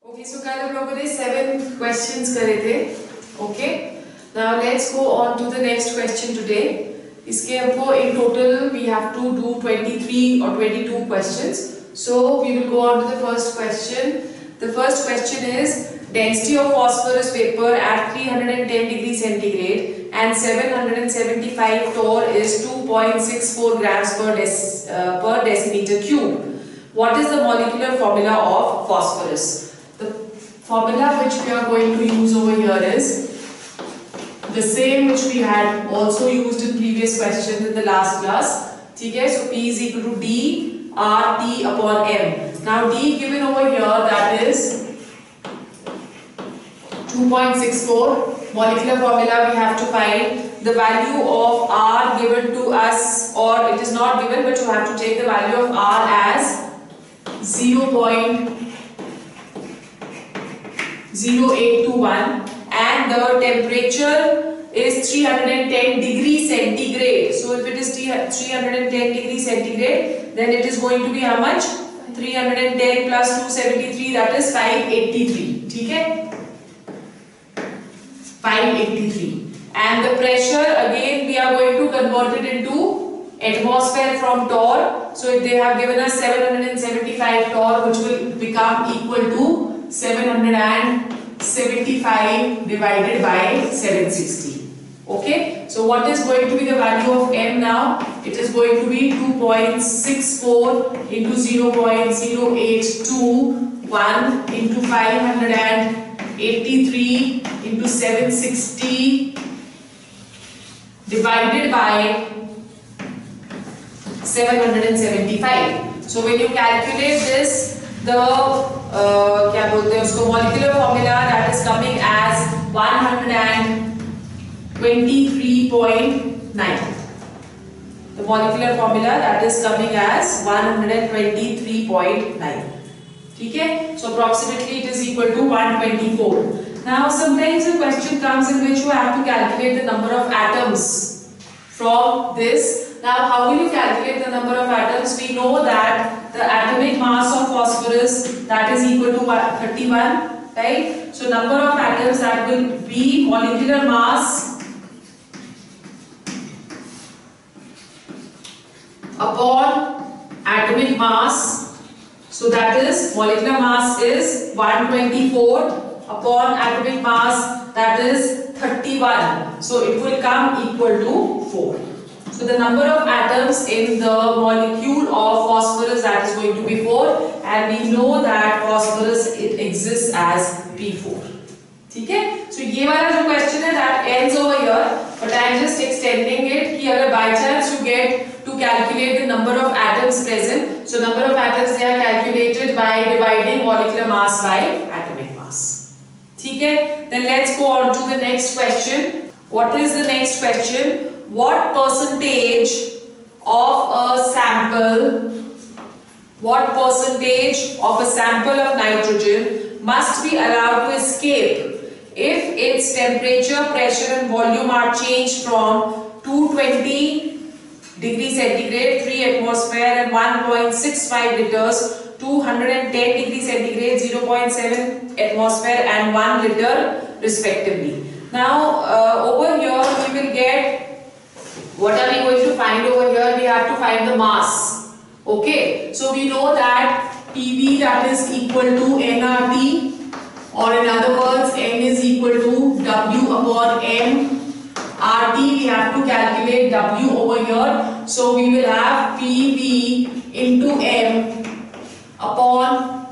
Okay, so कल हम लोगों ने 7 questions करे थे. Okay, now let's go on to the next question today. इसके हमको in total we have to do 23 or 22 questions. So we will go on to the first question. The first question is density of phosphorus vapor at 310 degrees centigrade and 775 torr is 2.64 grams per decimeter cube. What is the molecular formula of phosphorus? The formula which we are going to use over here is the same which we had also used in previous questions in the last class. Okay, so P is equal to D RT upon M. Now D given over here, that is 2.64. Molecular formula we have to find the value of R given to us, or it is not given, but you have to take the value of R as 0.0821 and the temperature is 310 degrees centigrade. So if it is 310 degrees centigrade, then it is going to be how much? 310 plus 273, that is 583. Okay? 583. And the pressure, again we are going to convert it into atmosphere from torr. So if they have given us 775 torr, which will become equal to 775 divided by 760. Okay, so what is going to be the value of M now? It is going to be 2.64 into 0.0821 into 583 into 760 divided by 775. So when you calculate this, the molecular formula, that is coming as 123.9. The molecular formula that is coming as 123.9. Okay, so approximately it is equal to 124. Now sometimes a question comes in which you have to calculate the number of atoms from this. Now how will you calculate the number of atoms? We know that the atomic mass of phosphorus, that is equal to 31, right? So number of atoms, that will be molecular mass upon atomic mass. So that is molecular mass is 124 upon atomic mass, that is 31. So it will come equal to 4. So the number of atoms in the molecule of phosphorus, that is going to be 4, and we know that phosphorus, it exists as P4. Okay? So ये वाला जो question है, that ends over here, but I am just extending it कि अगर by chance you get to calculate the number of atoms present, so number of atoms, they are calculated by dividing molecular mass by atomic mass. Okay? Then let's go on to the next question. What is the next question? What percentage of a sample of nitrogen must be allowed to escape if its temperature, pressure and volume are changed from 220 degrees centigrade, 3 atmosphere and 1.65 liters to 110 degrees centigrade, 0.7 atmosphere and 1 liter respectively. Now over here we will get, what are we going to find over here? We have to find the mass. Okay, so we know that PV, that is equal to nRT, or in other words N is equal to W upon M. RT, we have to calculate W over here. So we will have PV into M upon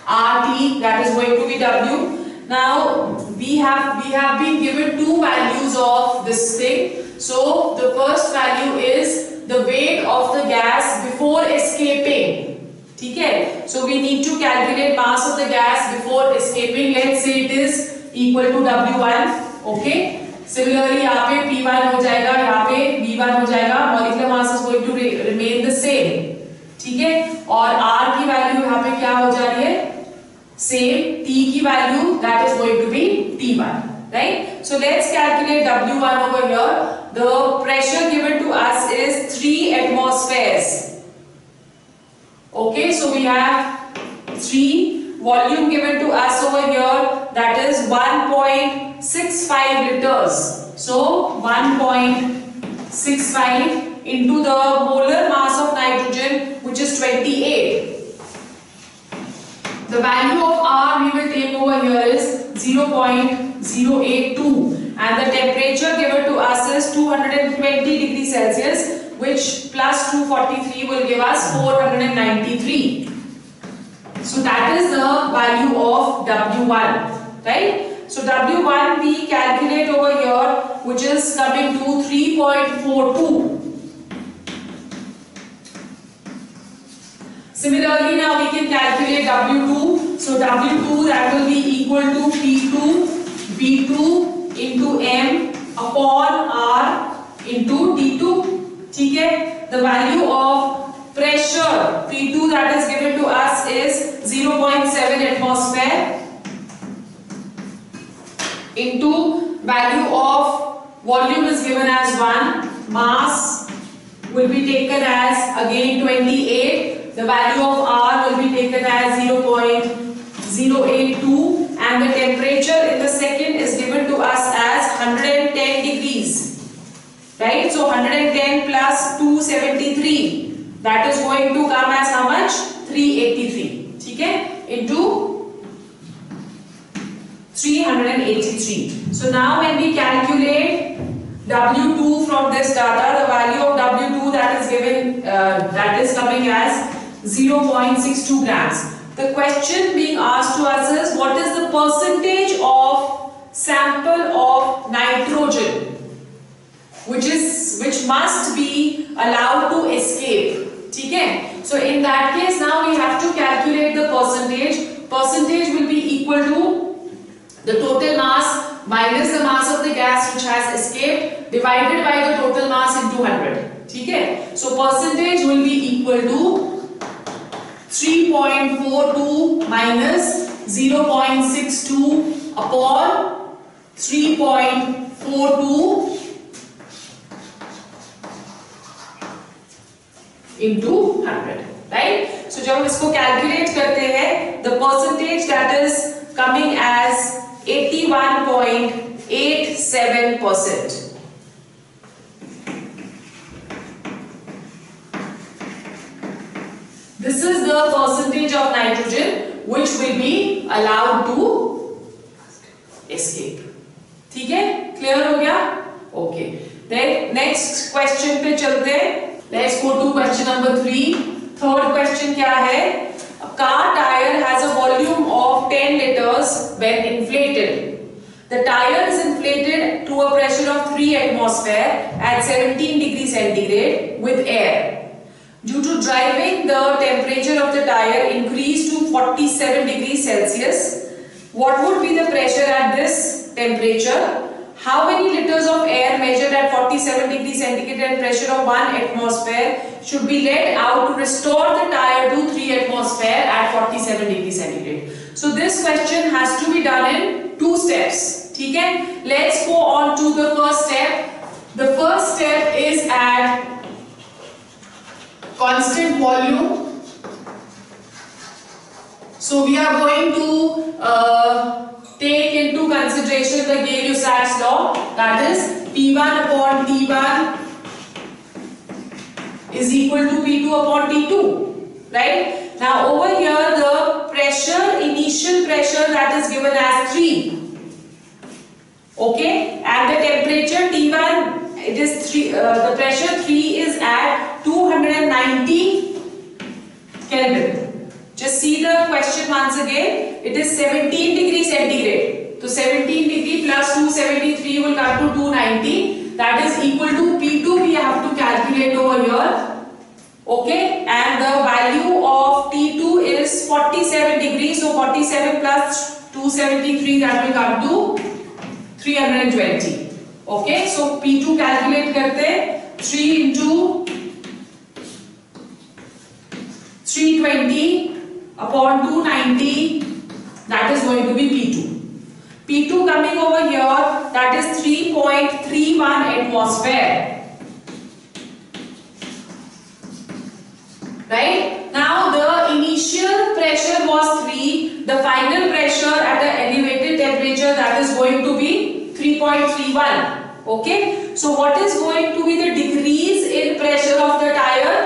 RT, that is going to be W. Now we have been given two values of this thing. So the first value is the weight of the gas before escaping. Okay? So we need to calculate mass of the gas before escaping. Let's say it is equal to W1. Okay? Similarly यहाँ पे P1 हो जाएगा, यहाँ पे V1 हो जाएगा. Molecular mass is going to remain the same. ठीक है? और R की वैल्यू यहाँ पे क्या हो जा रही है? Same. T की value, that is going to be T1, right? So let's calculate W1 over here. The pressure given to us is 3 atmospheres. Okay, so we have 3 volume given to us over here, that is 1.65 liters. So 1.65 into the molar mass of nitrogen, which is 28. The value of R we will take over here is 0.082, and the temperature given to us is 220 degrees Celsius, which plus 243 will give us 493. So that is the value of W1, right? So W1 we calculate over here, which is coming to 3.42. Similarly, now we can calculate W2. So W2, that will be equal to P2 V2 into M upon R into T2. ठीक है? The value of pressure P2 that is given to us is 0.7 atmosphere into value of volume is given as 1, mass will be taken as again 28, the value of R will be taken as 0.082, and the temperature in the second is given to us as 110 degrees, right? So 110 plus 273, that is going to come as how much? 383, ठीक है? Into 383. So now when we calculate W2 from this data, the value of W2 that is given, that is coming as 0.62 grams. The question being asked to us is, what is the percentage of sample of nitrogen which must be allowed to escape? ठीक है? So in that case now we have to calculate the percentage. Percentage will be equal to the total mass minus the mass of the gas which has escaped divided by the total mass into 100. ठीक है? So percentage will be equal to 3.42 minus 0.62 upon 3.42 into 100, right? So जब हम इसको calculate करते हैं, the percentage that is coming as 81.87%. This is the percentage of nitrogen which will be allowed to escape. ठीक है? Clear हो गया? Okay. Then next question पे चलते हैं. Let's go to question number 3. Third question क्या है? A car tire has a volume of 10 liters when inflated. The tire is inflated to a pressure of 3 atmosphere at 17 degrees centigrade with air. Due to driving, the temperature of the tire increased to 47 degrees Celsius. What would be the pressure at this temperature? How many liters of air measured at 47 degrees centigrade and pressure of 1 atmosphere should be let out to restore the tire to 3 atmosphere at 47 degrees centigrade? So this question has to be done in 2 steps. ठीक है? Let's go on to the first step. The first step is at constant volume. So we are going to take into consideration the Gay-Lussac's law, that is P1 upon T1 is equal to P2 upon T2, right? Now over here the pressure, initial pressure that is given as 3, okay, and the temperature T1, it is 3, the pressure 3 is at 290 Kelvin. Just see the question once again. It is 17 degrees centigrade. So 17 degree plus 273 will come to 290. That is equal to P2 we have to calculate over here. Okay. And the value of T2 is 47 degrees. So 47 plus 273 that will come to 320. Okay. So P2 calculate karte 3 into 320 upon 290, that is going to be P2. P2 coming over here, that is 3.31 atmosphere. Right? Now the initial pressure was 3, the final pressure at the elevated temperature, that is going to be 3.31. Okay, so what is going to be the decrease in pressure of the tire?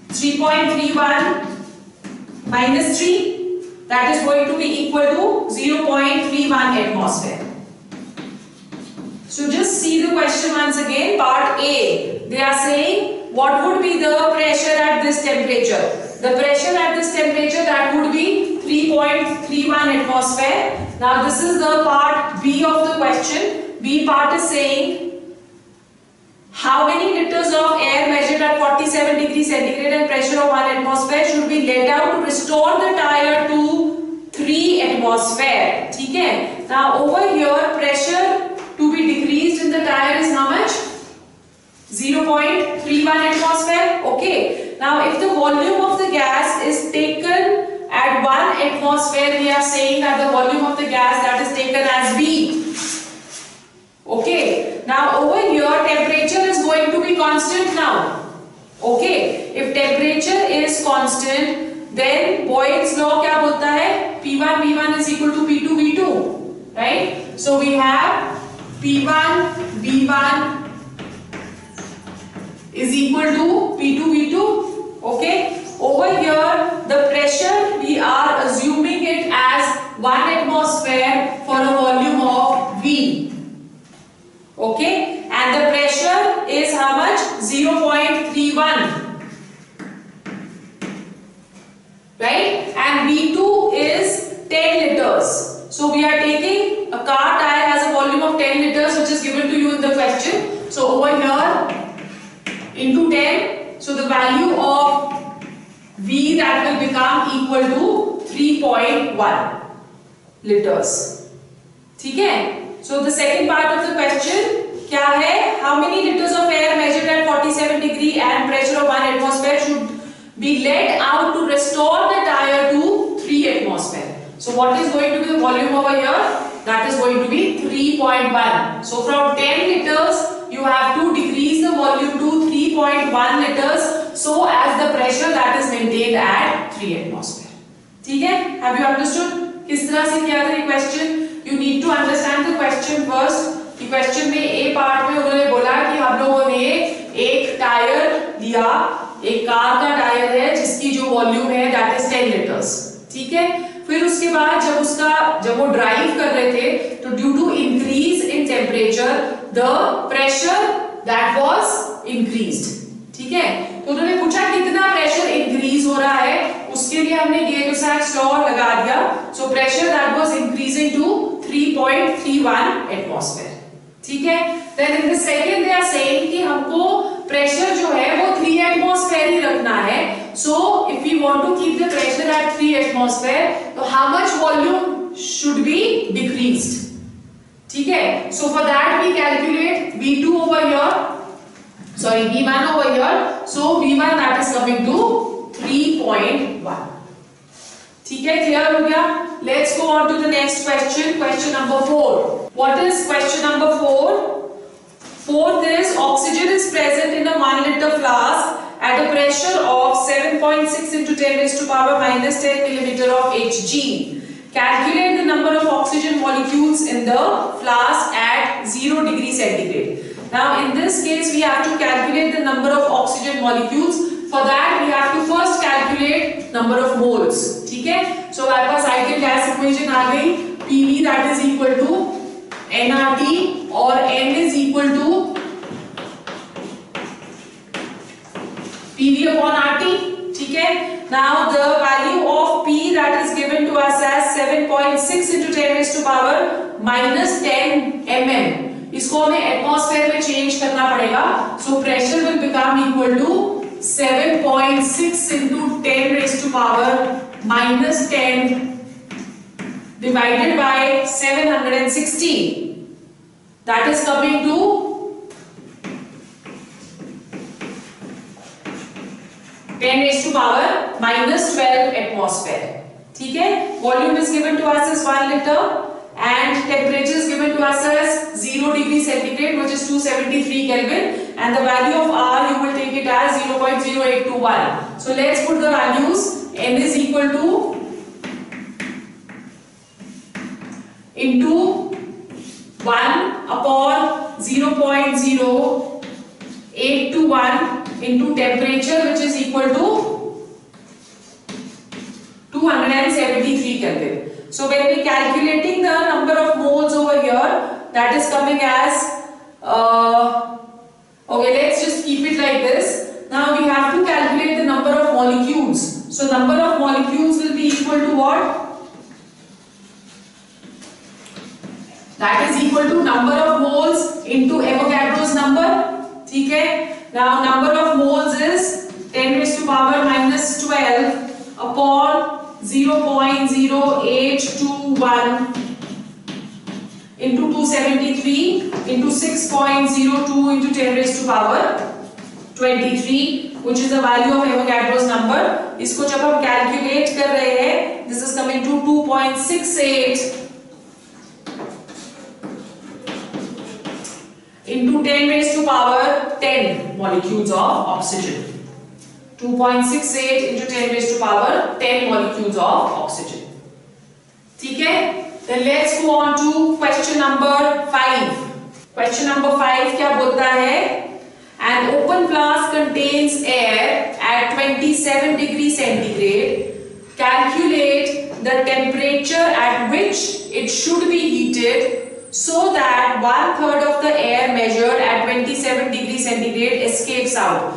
3.31 minus 3, that is going to be equal to 0.31 atmosphere. So just see the question once again. Part A, they are saying what would be the pressure at this temperature. The pressure at this temperature, that would be 3.31 atmosphere. Now this is the part B of the question. B part is saying how many liters of air measured at 47 degrees centigrade and pressure of 1 atmosphere should be let out to restore the tire to 3 atmosphere. ठीक है? Now over here pressure to be decreased in the tire is how much? 0.31 atmosphere. Okay. Now if the volume of the gas is taken at 1 atmosphere, we are saying that the volume of the gas that is taken as V. Okay. Now over here temperature is going to be constant now. Okay. If temperature is constant, then Boyle's law क्या बोलता है? P1 V1 is equal to P2 V2, right? So we have P1 V1 is equal to P2 V2. Okay. Over here the pressure we are assuming it as 1 atmosphere for a volume of V. Okay, and the pressure is how much? 0.31, right? And V2 is 10 liters. So we are taking a car tire has a volume of 10 liters, which is given to you in the question. So over here into 10, so the value of V that will become equal to 3.1 liters. ठीक है? So the second part of the question क्या है? How many liters of air measured at 47 degree and pressure of 1 atmosphere should be let out to restore the tire to 3 atmosphere? So what is going to be the volume over here? That is going to be 3.1. So from 10 liters you have to decrease the volume to 3.1 liters so as the pressure that is maintained at 3 atmosphere. ठीक है? Have you understood? किस तरह से किया था ये question? You need to understand the question first. कि question में A part में उन्होंने बोला कि हम लोगों ने एक टायर लिया, एक कार का टायर है जिसकी जो वॉल्यूम है that is 10 liters. ठीक है? फिर उसके बाद जब वो ड्राइव कर रहे थे तो due to increase in temperature the pressure that was increased. ठीक है? तो उन्होंने पूछा कितना प्रेशर इंक्रीज हो रहा है, उसके लिए हमने Gay-Lussac's लॉ लगा दिया. So pressure that was increasing to 3.31 atmosphere. ठीक है? Then in the second they are saying कि हमको प्रेशर जो है वो 3 एटमॉस्फेयर ही रखना है. So if we want to keep the pressure at 3 atmosphere, तो how much volume should be decreased? ठीक है? So for that we calculate V2 over here, sorry V1 over here. So V1 that is coming to 3.1. ठीक है? Clear हो गया? Let's go on to the next question. Question number 4. What is question number 4? Fourth is oxygen is present in a 1 liter flask at a pressure of 7.6 into 10 raised to power minus 10 millimeter of Hg. Calculate the number of oxygen molecules in the flask at 0 degree centigrade. Now in this case we have to calculate the number of oxygen molecules. For that we have to first calculate number of moles. ठीक है? So हमारे पास ideal gas equation आ गई. PV that is equal to nRT और N is equal to PV upon RT. ठीक है? Now the value of P that is given to us as 7.6 into 10 raised to power minus 10 mm. इसको हमें atmosphere में change करना पड़ेगा. So pressure will become equal to 7.6 into 10 raised to power minus 10 divided by 760. That is coming to 10 raised to power minus 12 atmosphere. ठीक है? Volume is given to us as 1 liter and temperature is given to us as 0 degree centigrade, which is 273 Kelvin, and the value of R you will take it as 0.0821. So let's put the values. N is equal to into 1 upon 0.0821 into temperature, which is equal to 273 Kelvin. So when we calculating the number of moles over here, that is coming as okay, let's just keep it like this. Now we have to calculate the number of molecules. So number of molecules will be equal to what? That is equal to number of moles into Avogadro's number. Okay? Now number of moles is 10 raised to power minus 12 upon 0.0821 into 273 into 6.02 into 10 raised to power 23, which is the value of Avogadro's number. इसको जब हम calculate कर रहे हैं, this is coming to 2.68 into 10 raised to power 10 molecules of oxygen. 2.68 into 10 raised to power 10 molecules of oxygen. ठीक है? Then let's go on to question number 5. Question number 5 क्या बोलता है? An open flask contains air at 27 degree centigrade. Calculate the temperature at which it should be heated so that 1/3 of the air measured at 27 degree centigrade escapes out.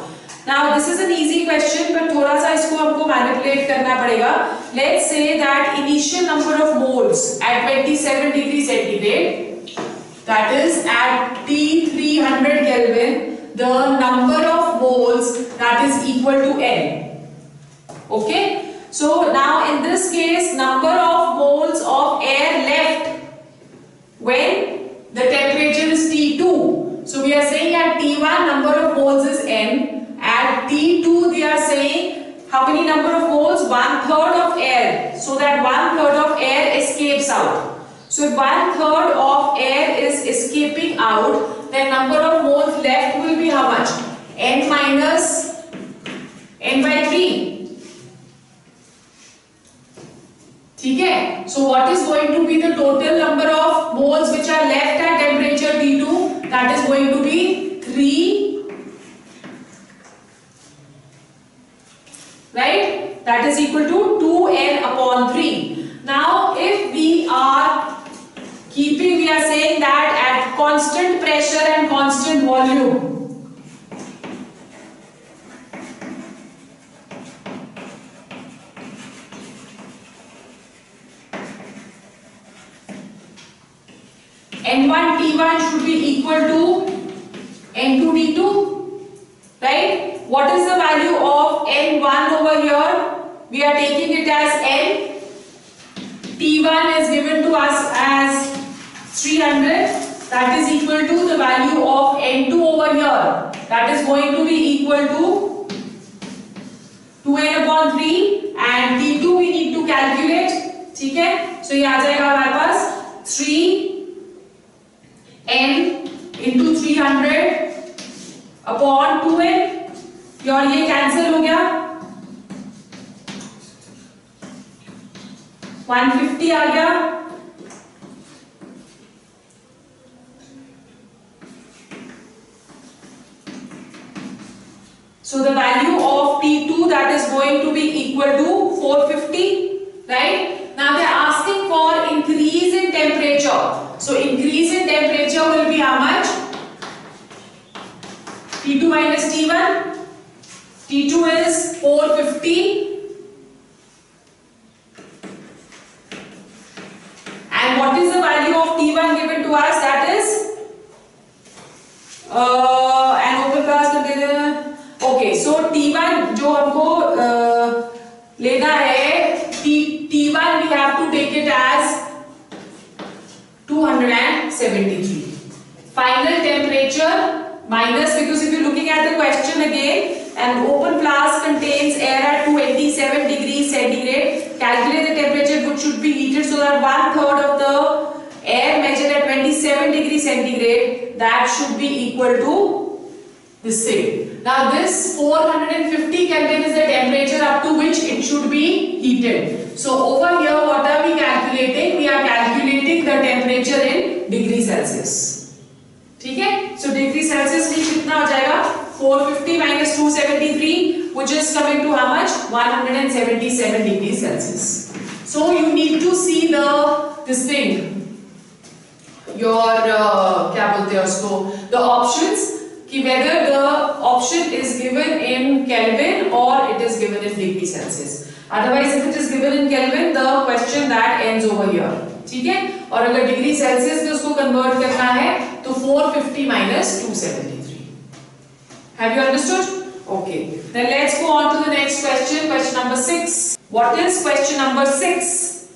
Now this is an easy question, but थोड़ा सा इसको हमको manipulate करना पड़ेगा. Let's say that initial number of moles at 27 degree centigrade, that is at T300 Kelvin, the number of moles that is equal to N. Okay? So now in this case, number of moles of air left when the temperature is T2. So we are saying at T1 number of moles is N. At T2 they are saying how many number of moles? 1/3 of air. So that 1/3 of air escapes out. So if 1/3 of air is escaping out, then number of moles left will be how much? N minus N by 3. ठीक है? So what is going to be the total number of moles which are left at temperature T2? That is going to be 3. Right? That is equal to 2N upon 3. Now if we are saying that at constant pressure and constant volume, N1 T1 should be equal to N2 T2, right? What is the value of N1 over here? We are taking it as N. T1 is given to us as 300. That is equal to the value of N2 over here. That is going to be equal to 2N upon 3, and T2 we need to calculate. ठीक है? So ये आ जाएगा हमारे पास 3N into 300 upon 2N. और ये cancel हो गया, 150 आ गया. So the value of T2 that is going to be equal to 450, right? Now they are asking for increase in temperature. So increase in temperature will be how much? T2 minus T1. T2 is 450 and what is the value of T1 given to us? That is an open flask container. Okay, so T1 जो हमको लेना है, T1 we have to take it as 273. Final temperature minus, because if you're looking at the question again, an open flask contains air at 287 degrees centigrade. Calculate the temperature which should be heated so that 1/3 of the 27 degree centigrade, that should be equal to this thing. Now this 450 Kelvin is the temperature up to which it should be heated. So over here what are we calculating? We are calculating the temperature in degree Celsius. ठीक है? So degree Celsius में कितना हो जाएगा? 450 minus 273, which is coming to how much? 177 degrees Celsius. So you need to see this thing, your क्या बोलते हैं उसको, the options, कि whether the option is given in Kelvin or it is given in degree Celsius. Otherwise, if it is given in Kelvin, the question that ends over here. ठीक है? और अगर degree Celsius में उसको convert करना है तो 450 minus 273. Have you understood? Okay. Then let's go on to the next question. Question number 6. What is question number 6?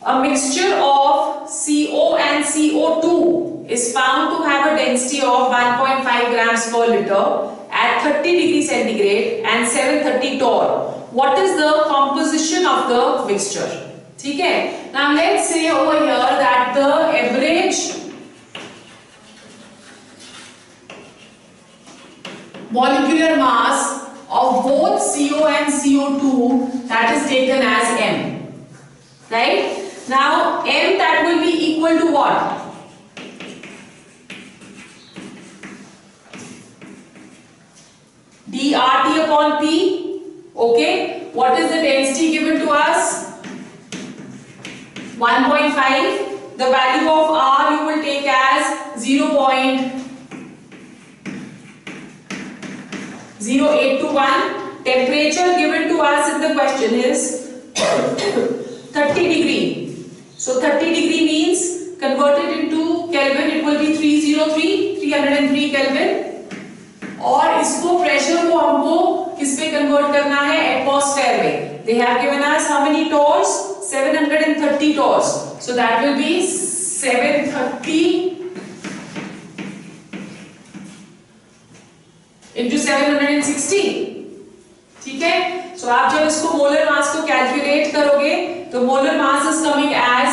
A mixture of CO and CO2 is found to have a density of 1.5 grams per liter at 30 degrees centigrade and 730 torr. What is the composition of the mixture? ठीक है? Now let's say over here that the average molecular mass of both CO and CO2, that is taken as m. Right? Now m, that will be equal to what? dRT upon P. Okay, what is the density given to us? 1.5. The value of R you will take as 0.0821. Temperature given to us in the question is 30 degree. So 30 degree means converted into Kelvin it will be 303 Kelvin. और इसको pressure को हमको किस पे convert करना है? Atmosphere में. They have given us how many torrs? 730 torrs. So that will be 730 into 760. ठीक है? So आप जब इसको मोलर मास को कैलकुलेट करोगे तो molar mass is coming as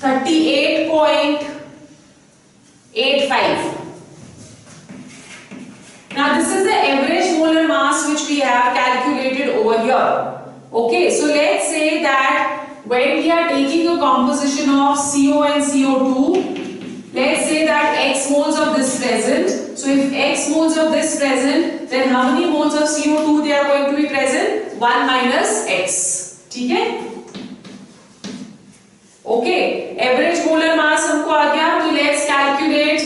38.85. Now this is the average molar mass which we have calculated over here. Okay, so let's say that when we are taking a composition of CO and CO2, let's say that X moles of this present. So if X moles of this present, then how many moles of CO2 they are going to be present? 1 minus X. ठीक है? Okay, average molar mass हमको आ गया, तो let's calculate.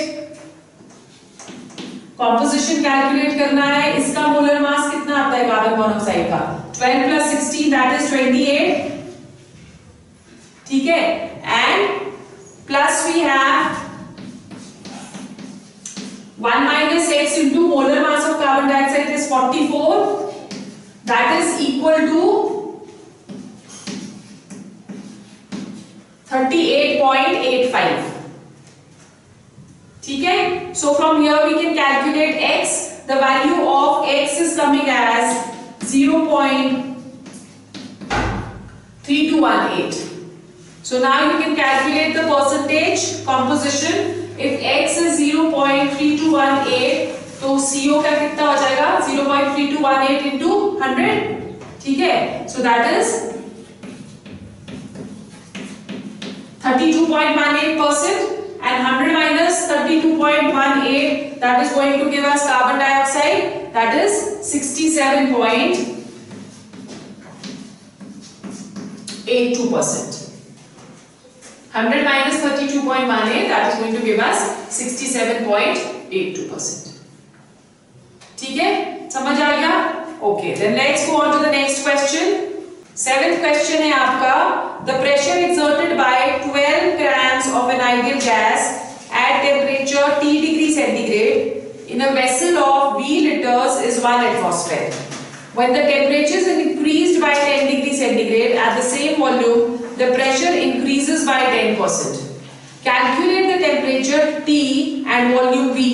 Composition calculate करना है. इसका molar mass कितना आता है कार्बन मोनोऑक्साइड का? 12 plus 16 that is 28. ठीक है? And plus we have 1 minus X into molar mass of carbon dioxide is 44. That is equal to 38.85. ठीक है? So from here we can calculate X. The value of X is coming as 0.3218. So now you can calculate the percentage composition. If X is 0.3218, तो CO का कितना हो जाएगा? 0.3218 into 100. ठीक है? So that is 32.18%. And 100 minus 32.18, that is going to give us carbon dioxide, that is 67.82%. 100 minus 32.18, that is going to give us 67.82%. ठीक है? समझ आ गया? Okay, then let's go on to the next question. 7th question है आपका. The pressure exerted by 12 grams of an ideal gas at temperature T degree centigrade in a vessel of V liters is 1 atmosphere. When the temperature is increased by 10 degree centigrade at the same volume, the pressure increases by 10%. Calculate the temperature T and volume V.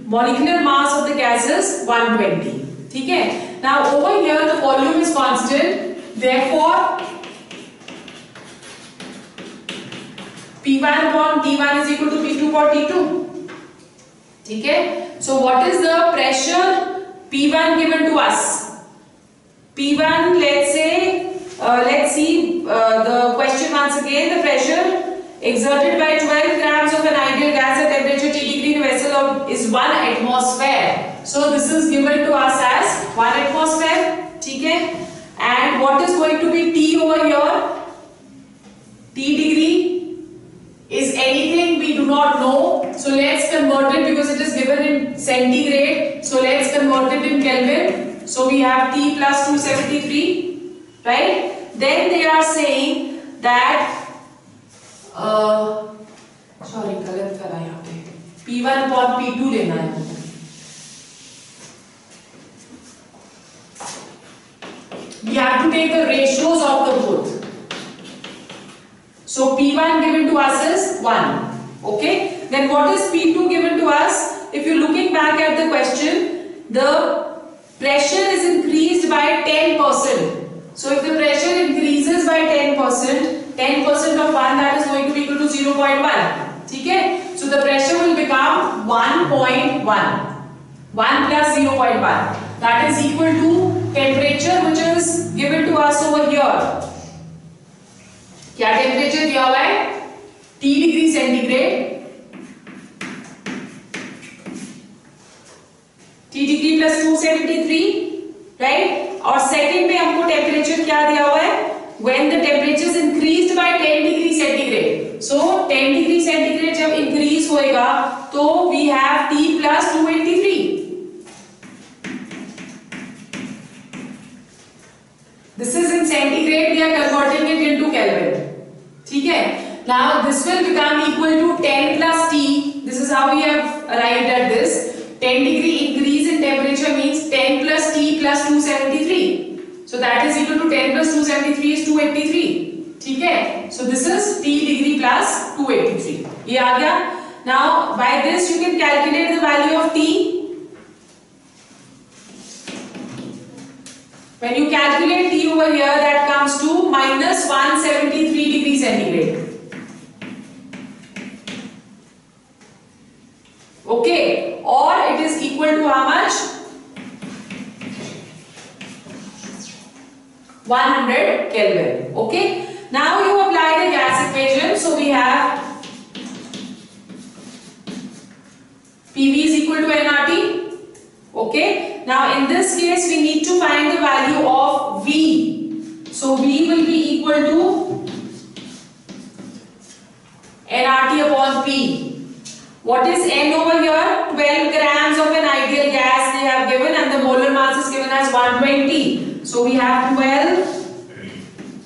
Molecular mass of the gas is 120. ठीक है? Now over here the volume is constant. Therefore P1 upon T1 is equal to P2 upon T2. ठीक है? So what is the pressure P1 given to us? P1, let's say, let's see the question once again. The pressure exerted by 12 grams of an ideal gas at temperature T degree in a vessel is 1 atmosphere. So this is given to us as 1 atmosphere. ठीक है? And what is going to be T over here? T degree is anything we do not know. So let's convert it because it is given in centigrade. So let's convert it in Kelvin. So we have T plus 273, right? Then they are saying that sorry गलत करा यहाँ पे P1 upon P2 लेना है. We have to take the ratios of the both. So P1 given to us is 1. Okay. Then what is P2 given to us? If you're looking back at the question, the pressure is increased by 10%. So if the pressure increases by 10%, 10% of 1, that is going to be equal to 0.1. ठीक है? So the pressure will become 1.1. 1 plus 0.1. That is equal to temperature which is given to us over here. क्या temperature दिया हुआ है? T degree centigrade. T degree plus 273, right? और second में हमको temperature क्या दिया हुआ है? When the temperature is increased by 10 degree centigrade. So 10 degree centigrade जब increase होएगा तो we have T plus 283. This is in centigrade. We are converting it into Kelvin. ठीक है? Now this will become equal to 10 plus T. This is how we have arrived at this. 10 degree increase in temperature means 10 plus T plus 273. So that is equal to 10 plus 273 is 283. ठीक है? So this is T degree plus 283. ये आ गया? Now by this you can calculate the value of T. When you calculate T over here, that comes to minus 173 degree centigrade. Okay, or it is equal to how much? 100 Kelvin. Okay. Now you apply the gas equation. So we have PV is equal to nRT. Okay. Now in this case we need to find the value of V. So V will be equal to nRT upon P. What is N over here? 12 grams of an ideal gas they have given and the molar mass is given as 120. So we have 12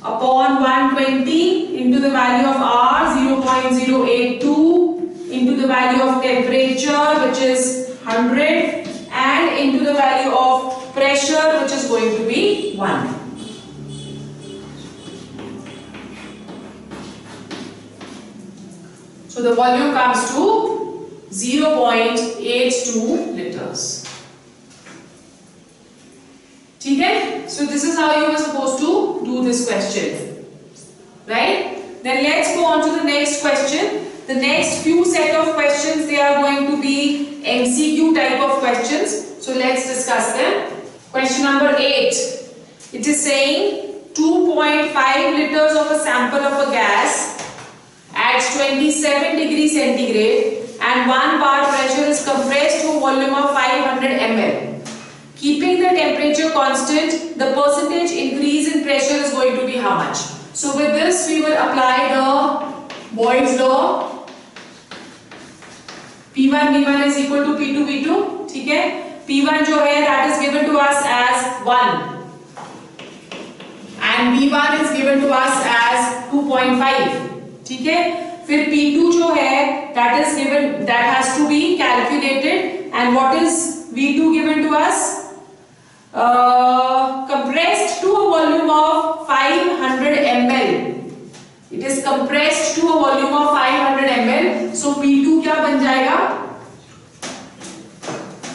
upon 120 into the value of R 0.082 into the value of temperature which is 100 and into the value of pressure which is going to be 1. So the volume comes to 0.82 liters. ठीक है? So this is how you were supposed to do this question, right? Then let's go on to the next question. The next few set of questions, they are going to be MCQ type of questions. So let's discuss them. Question number 8. It is saying 2.5 liters of a sample of a gas at 27 degree centigrade and 1 bar pressure is compressed to a volume of 500 ml. Keeping the temperature constant, the percentage increase in pressure is going to be how much? So with this we will apply the Boyle's law. P1 V1 is equal to P2 V2. ठीक है? P1 जो है that is given to us as 1 and V1 is given to us as 2.5. ठीक है? फिर P2 जो है that is given, that has to be calculated, and what is V2 given to us? Compressed to a volume of 500 ml. It is compressed to a volume of 500 ml. So P2 क्या बन जाएगा?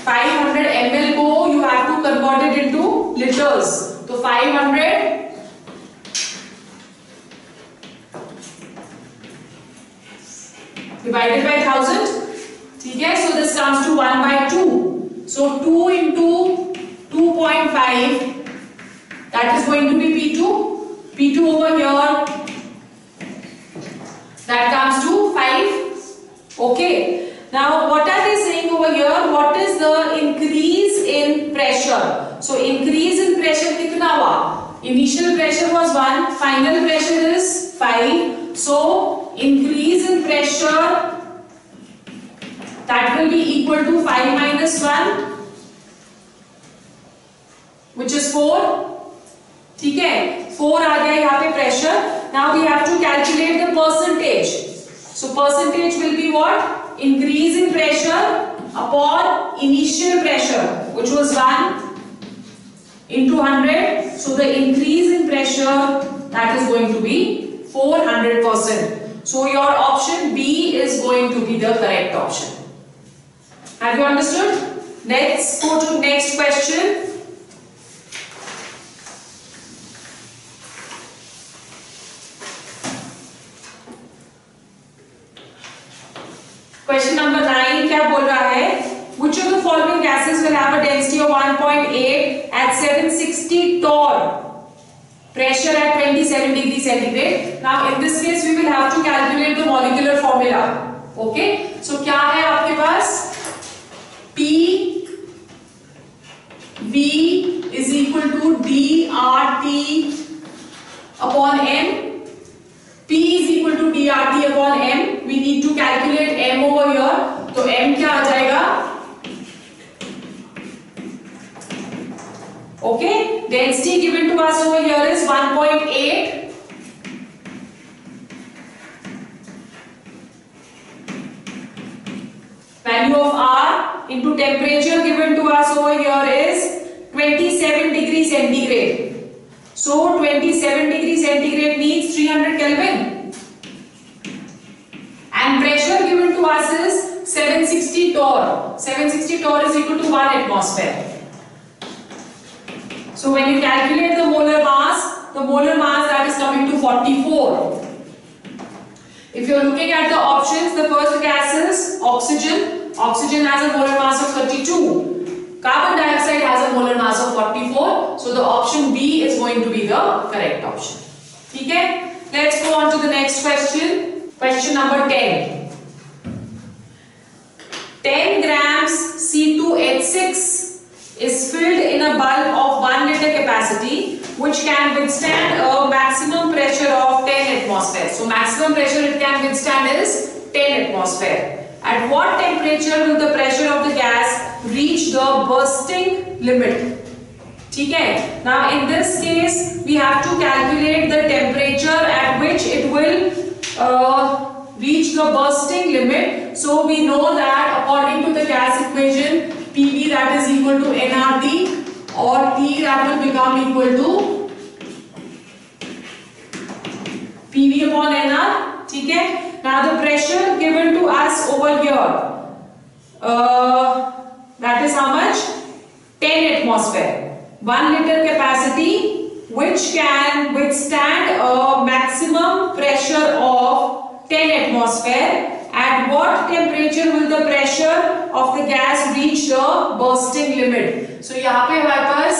500 ml को you have to convert it into liters. तो 500 . 500 ml divided by 1000. ठीक है, so this comes to 1 by 2. So 2 into 2.5, that is going to be P2. P2 over here, that comes to 5. Okay. Now what are they saying over here? What is the increase in pressure? So increase in pressure कितना हुआ? Initial pressure was 1, final pressure is 5. So increase in pressure, that will be equal to 5 minus 1, which is 4. ठीक है, 4 आ गया यहाँ पे pressure. Now we have to calculate the percentage. So percentage will be what? Increase in pressure upon initial pressure, which was 1 into 100. So the increase in pressure, that is going to be 400%. So your option B is going to be the correct option. Have you understood? Let's go to next question. Question number 9 क्या बोल रहा है? Which of the following gases will have a density of 1.8 at 760 torr? Pressure at 27 degrees centigrade. Now in this case we will have to calculate the molecular formula. Okay? So क्या है आपके पास? P V is equal to dRT upon M. P is equal to dRT upon M. We need to calculate M over here. तो M क्या आ जाएगा? Okay, density given to us over here is 1.8. Value of R into temperature given to us over here is 27 degrees centigrade. So 27 degrees centigrade means 300 Kelvin. And pressure given to us is 760 torr. 760 torr is equal to 1 atmosphere. So when you calculate the molar mass that is coming to 44. If you are looking at the options, the first gas is oxygen. Oxygen has a molar mass of 32. Carbon dioxide has a molar mass of 44. So the option B is going to be the correct option. Okay? Let's go on to the next question. Question number 10. 10 grams C2H6 is filled in a bulb of 1 liter capacity, which can withstand a maximum pressure of 10 atmosphere. So maximum pressure it can withstand is 10 atmosphere. At what temperature will the pressure of the gas reach the bursting limit? ठीक है? Now in this case we have to calculate the temperature at which it will reach the bursting limit. So we know that according to the gas equation, PV that is equal to nRT, or T that will become equal to PV upon nR. ठीक है? Now the pressure given to us over here, that is how much? 10 atmosphere. 1 liter capacity which can withstand a maximum pressure of 10 atmosphere. At what temperature will the pressure of the gas reach the bursting limit? So यहाँ पे हमारे पास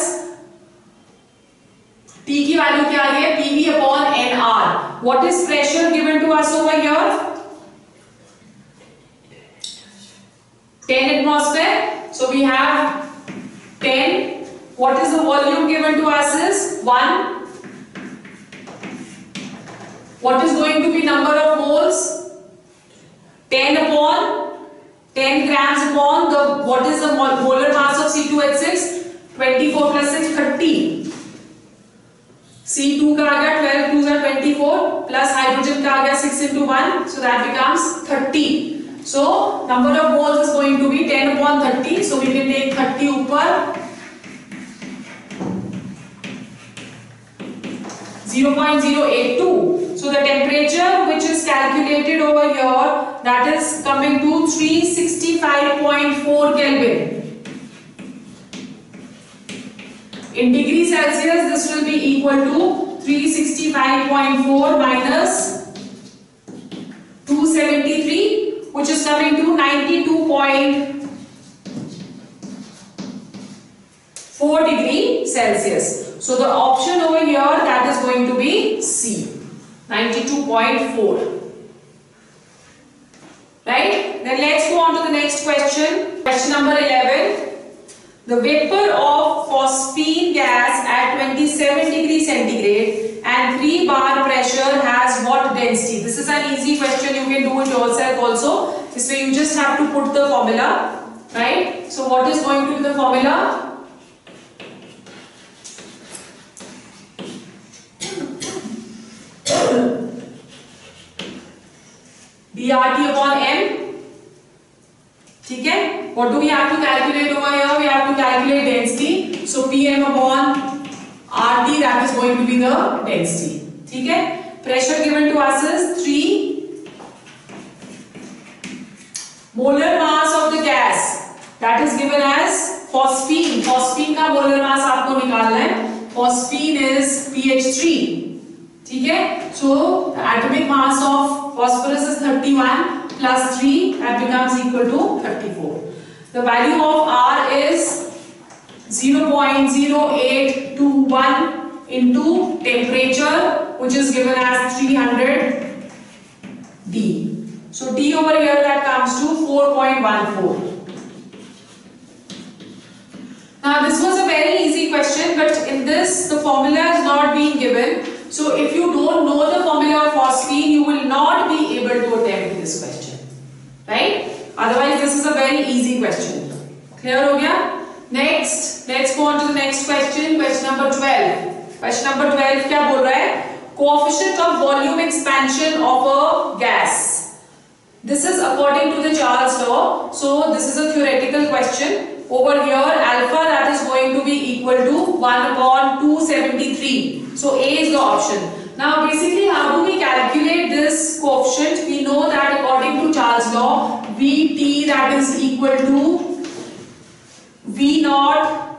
T की value क्या आ रही है? PV upon nR. What is pressure given to us over here? 10 atmosphere. So we have 10. What is the volume given to us is 1. What is going to be number of moles? 10 upon 10 grams upon the, what is the molar mass of C2H6? 24 plus 6, 30. C2 का आ गया 12 2 are 24 plus hydrogen का आ गया 6 into 1, so that becomes 30. So number of moles is going to be 10 upon 30. So we can take 30 ऊपर, 0.082. So the temperature which is calculated over here, that is coming to 365.4 Kelvin. In degree Celsius, this will be equal to 365.4 minus 273. which is coming to 92.4 degree Celsius. So the option over here, that is going to be C, 92.4. Right? Then let's go on to the next question. Question number 11. The vapor of phosphine gas at 27 degree centigrade and 3 bar pressure has what density? This is an easy question. You can do it yourself also. This way you just have to put the formula. Right? So what is going to be the formula? dRT upon m. ठीक है? What do we have to calculate over here? We have to calculate density. So Pm upon RT, that is going to be the density. ठीक है? Pressure given to us is 3. Molar mass of the gas, that is given as phosphine. Phosphine का molar mass आपको निकालना है. Phosphine is pH 3. ठीक है? So the atomic mass of phosphorus is 31 plus 3, that becomes equal to 34. The value of R is 0.0821 into temperature, which is given as 300 D. So D over here, that comes to 4.14. Now this was a very easy question, but in this the formula is not being given. So if you don't know the formula of phosphine, you will not be able to attempt this question, right? Otherwise this is a very easy question. Clear ho gaya? Next, let's go on to the next question. Question number 12. Question number 12 क्या बोल रहा है? Coefficient of volume expansion of a gas. This is according to the Charles law. So this is a theoretical question. Over here, alpha, that is going to be equal to 1 upon 273. So A is the option. Now basically, how do we calculate this coefficient? We know that according to Charles law, Vt, that is equal to V naught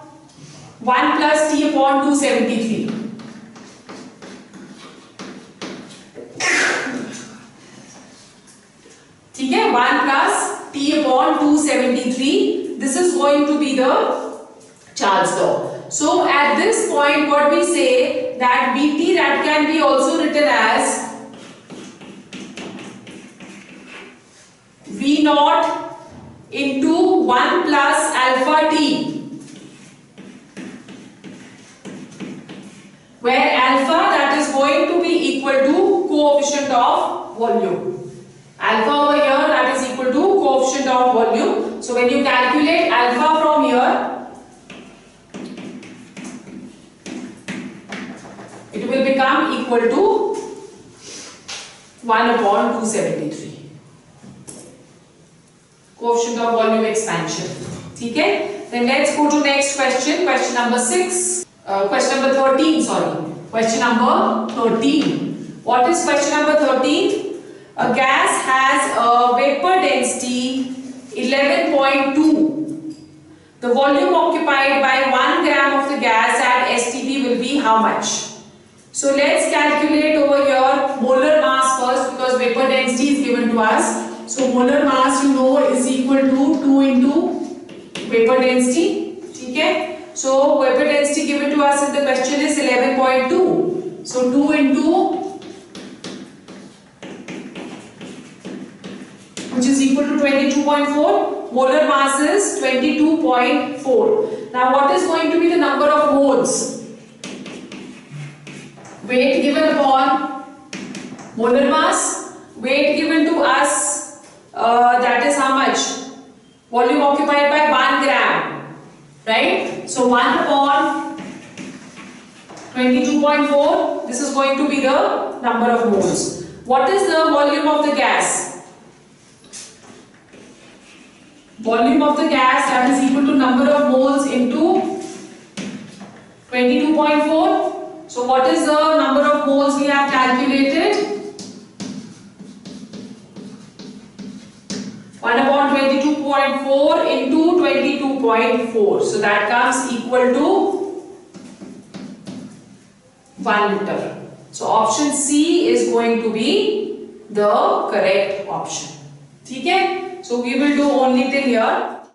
1 plus T upon 273. ठीक है? 1 plus T upon 273. This is going to be the Charles law. So at this point, what we say that Vt, that can be also written as V naught into 1 plus alpha T, where alpha, that is going to be equal to coefficient of volume. Alpha over here, that is equal to coefficient of volume. So when you calculate alpha from here, it will become equal to 1 upon 273. Coefficient of volume expansion. ठीक है? Then let's go to next question. Question number 6. Question number 13. Sorry. Question number 13. What is question number 13? A gas has a vapor density 11.2. The volume occupied by 1 gram of the gas at STP will be how much? So let's calculate over here molar mass first, because vapor density is given to us. So molar mass, you know, is equal to 2 into vapor density. Okay? So vapor density given to us in the question is 11.2. So 2 into, which is equal to 22.4. Molar mass is 22.4. Now what is going to be the number of moles? Weight given upon molar mass. Weight given to us, that is how much? Volume occupied by 1 gram. Right? So 1 upon 22.4. This is going to be the number of moles. What is the volume of the gas? Volume of the gas, that is equal to number of moles into 22.4. So what is the number of moles we have calculated? 1 upon 22.4 into 22.4. So that comes equal to 1 liter. So option C is going to be the correct option. ठीक है, so we will do only till here.